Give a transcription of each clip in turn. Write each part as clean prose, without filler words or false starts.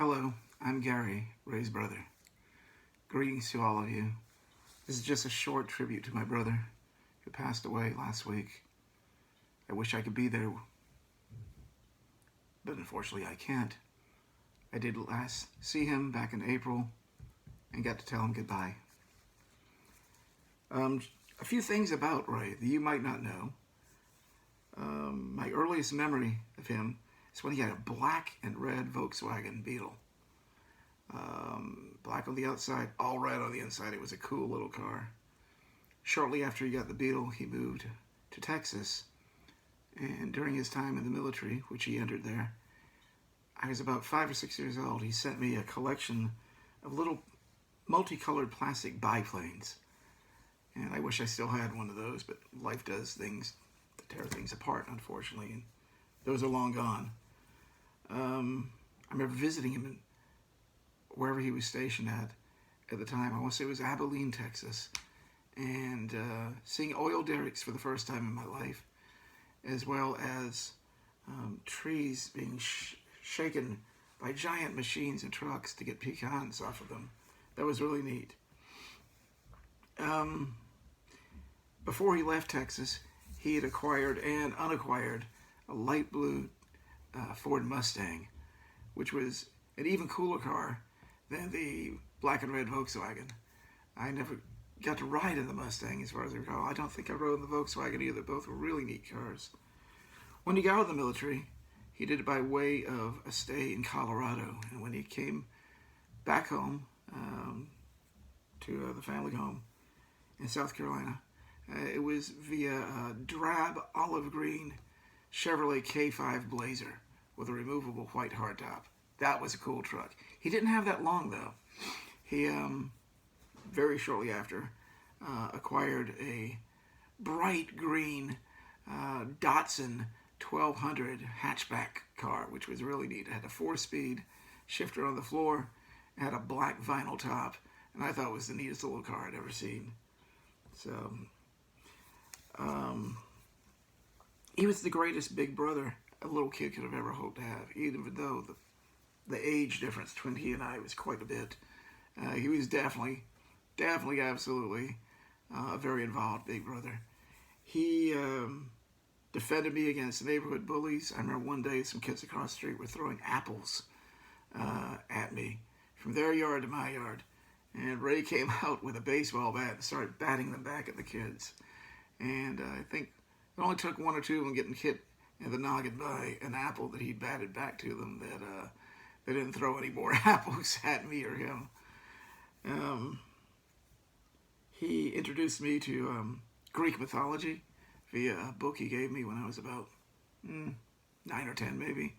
Hello, I'm Gary, Ray's brother. Greetings to all of you. This is just a short tribute to my brother who passed away last week. I wish I could be there, but unfortunately I can't. I did last see him back in April and got to tell him goodbye. A few things about Ray that you might not know. My earliest memory of him is when he had a black and red Volkswagen Beetle. Black on the outside, all red on the inside. It was a cool little car. Shortly after he got the Beetle, he moved to Texas. And during his time in the military, which he entered there, I was about 5 or 6 years old. He sent me a collection of little multicolored plastic biplanes. And I wish I still had one of those, but life does things to tear things apart, unfortunately. And those are long gone. I remember visiting him in wherever he was stationed at the time. I want to say it was Abilene, Texas. And seeing oil derricks for the first time in my life, as well as trees being shaken by giant machines and trucks to get pecans off of them. That was really neat. Before he left Texas, he had acquired and unacquired a light blue Ford Mustang, which was an even cooler car than the black and red Volkswagen. I never got to ride in the Mustang as far as I recall. I don't think I rode in the Volkswagen either. Both were really neat cars. When he got out of the military, he did it by way of a stay in Colorado. And when he came back home to the family home in South Carolina, it was via a drab olive green Chevrolet K5 Blazer with a removable white hardtop. That was a cool truck. He didn't have that long though. He very shortly after acquired a bright green Datsun 1200 hatchback car, which was really neat. It had a 4-speed shifter on the floor, it had a black vinyl top, and I thought it was the neatest little car I'd ever seen. So he was the greatest big brother a little kid could have ever hoped to have, even though the age difference between he and I was quite a bit. He was definitely, absolutely a very involved big brother. He defended me against neighborhood bullies. I remember one day some kids across the street were throwing apples at me from their yard to my yard. And Ray came out with a baseball bat and started batting them back at the kids. And I think it only took one or two of them getting hit in the noggin by an apple that he batted back to them that they didn't throw any more apples at me or him. He introduced me to Greek mythology via a book he gave me when I was about 9 or 10 maybe.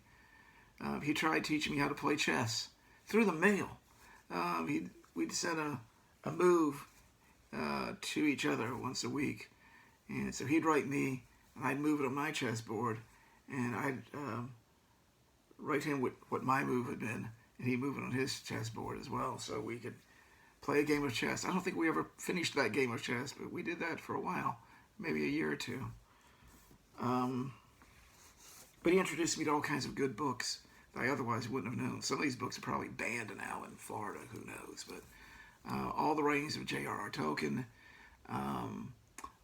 He tried teaching me how to play chess through the mail. We'd send a move to each other once a week. And so he'd write me, and I'd move it on my chessboard, and I'd write him what my move had been, and he'd move it on his chessboard as well, so we could play a game of chess. I don't think we ever finished that game of chess, but we did that for a while, maybe a year or two. But he introduced me to all kinds of good books that I otherwise wouldn't have known. Some of these books are probably banned now in Florida, who knows, but all the writings of J.R.R. Tolkien,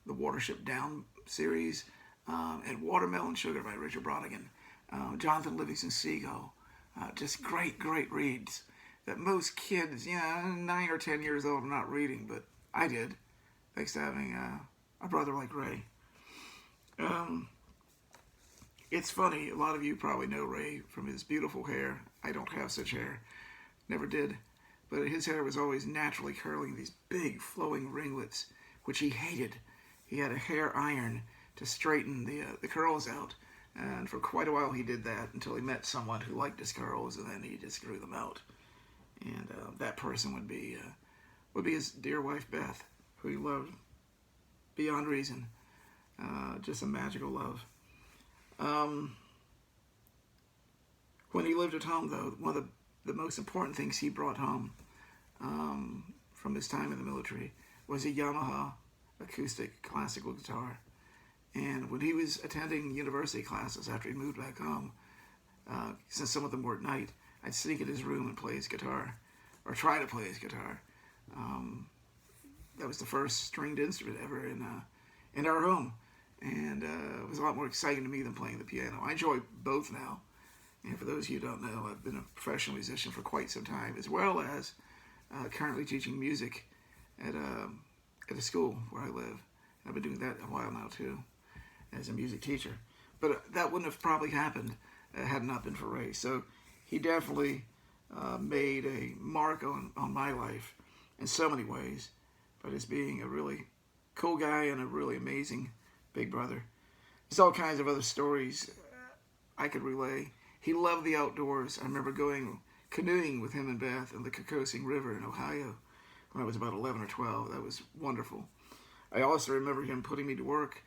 the Watership Down series, and Watermelon Sugar by Richard Brautigan, Jonathan Livingston Seagull, just great reads that most kids, 9 or 10 years old, are not reading, but I did, thanks to having a brother like Ray. It's funny, a lot of you probably know Ray from his beautiful hair. I don't have such hair, never did, but his hair was always naturally curling, these big flowing ringlets, which he hated. He had a hair iron to straighten the curls out, and for quite a while he did that until he met someone who liked his curls, and then he just grew them out. And that person would be his dear wife Beth, who he loved beyond reason. Just a magical love. When he lived at home, though, one of the most important things he brought home from his time in the military was a Yamaha acoustic classical guitar. And when he was attending university classes after he moved back home, since some of them were at night, I'd sneak in his room and play his guitar, or try to play his guitar. That was the first stringed instrument ever in our home, and it was a lot more exciting to me than playing the piano. I enjoy both now, and for those of you who don't know, I've been a professional musician for quite some time, as well as currently teaching music at a school where I live. I've been doing that a while now too, as a music teacher. But that wouldn't have probably happened had it not been for Ray. So he definitely made a mark on my life in so many ways, but as being a really cool guy and a really amazing big brother. There's all kinds of other stories I could relay. He loved the outdoors. I remember going canoeing with him and Beth in the Kokosing River in Ohio when I was about 11 or 12. That was wonderful. I also remember him putting me to work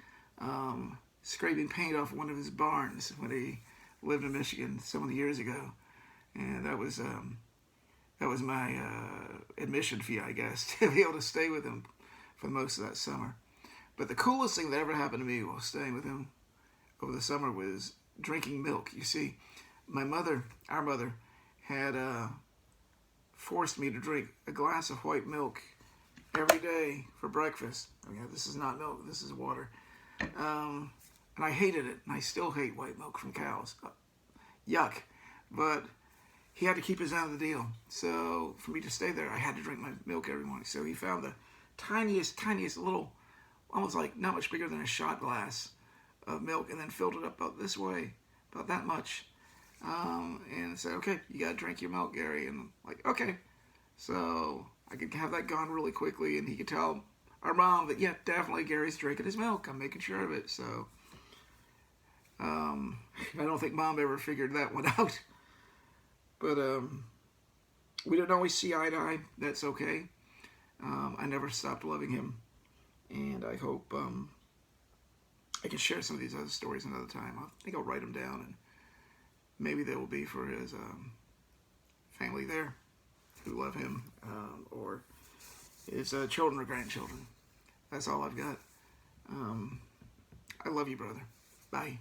scraping paint off one of his barns when he lived in Michigan so many years ago. And that was my admission fee, I guess, to be able to stay with him for most of that summer. But the coolest thing that ever happened to me while staying with him over the summer was drinking milk. You see, our mother, had forced me to drink a glass of white milk every day for breakfast. Oh yeah, this is not milk, this is water. And I hated it, and I still hate white milk from cows. Yuck. But he had to keep his end of the deal. So for me to stay there, I had to drink my milk every morning. So he found the tiniest little, almost like not much bigger than a shot glass of milk, and then filled it up about this way, about that much. And said, okay, you gotta drink your milk, Gary. And I'm like, okay. So I could have that gone really quickly, and he could tell our mom that, yeah, definitely Gary's drinking his milk. I'm making sure of it. So I don't think Mom ever figured that one out. But we didn't always see eye to eye. That's okay. I never stopped loving him. And I hope I can share some of these other stories another time. I think I'll write them down, and maybe they will be for his family there who love him, or his children or grandchildren. That's all I've got. I love you, brother. Bye.